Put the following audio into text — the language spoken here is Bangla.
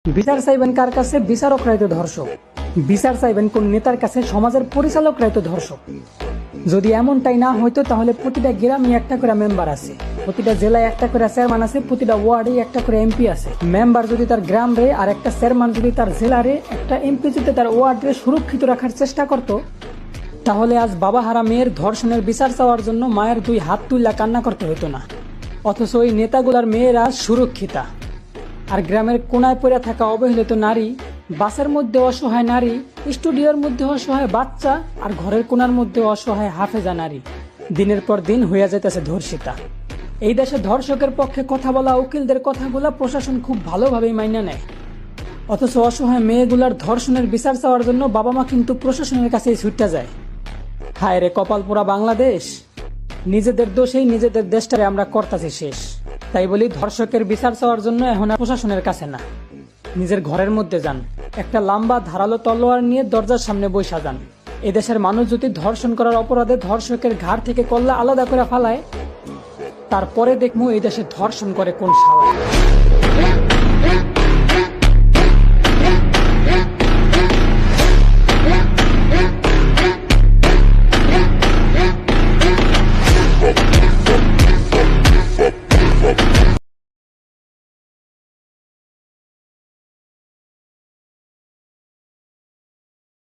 বিচার চাইবেন কার কাছে? বিচারকরাই তো ধর্ষক। বিচার চাইবেন কোন নেতার কাছে? সমাজের পরিচালকরাই তো ধর্ষক। যদি এমনটাই না হইতো তাহলে প্রতিটা গ্রামে একটা করে মেম্বার আছে, প্রতিটা জেলায় একটা করে চেয়ারম্যান আছে, প্রতিটা ওয়ার্ডে একটা করে এমপি আছে। মেম্বার যদি তার গ্রাম রে আর একটা চেয়ারম্যান যদি তার জেলারে, একটা এমপি যদি তার ওয়ার্ডে সুরক্ষিত রাখার চেষ্টা করত, তাহলে আজ বাবাহারা মেয়ের ধর্ষণের বিচার চাওয়ার জন্য মায়ের দুই হাত তুল্লা কান্না করতে হতো না। অথচ ওই নেতাগুলার মেয়েরা সুরক্ষিতা, আর গ্রামের কোনায় পড়ে থাকা অবহেলিত নারী, বাসের মধ্যে অসহায় নারী, স্টুডিওর মধ্যে অসহায় বাচ্চা, আর ঘরের কোনার মধ্যে অসহায় হাফেজা নারী দিনের পর দিন হইয়া যাইতেছে ধর্ষিতা। এই দেশে ধর্ষকের পক্ষে কথা বলা উকিলদের কথাগুলা প্রশাসন খুব ভালোভাবেই মাইনা নেয়, অথচ অসহায় মেয়েগুলার ধর্ষণের বিচার চাওয়ার জন্য বাবা মা কিন্তু প্রশাসনের কাছেই ছুটতে যায়। হায় রে কপাল পোড়া বাংলাদেশ, নিজেদের দোষেই নিজেদের দেশটারে আমরা করতাছি শেষ। তাই বলি, ধর্ষকের বিচার চাওয়ার জন্য এখন আর প্রশাসনের কাছে না, নিজের ঘরের মধ্যে যান, একটা লম্বা ধারালো তলোয়ার নিয়ে দরজার সামনে বৈশা যান। এদেশের মানুষ যদি ধর্ষণ করার অপরাধে ধর্ষকের ঘাড় থেকে কল্লা আলাদা করে ফালায়, তারপরে দেখবো এই দেশে ধর্ষণ করে কোন শালা।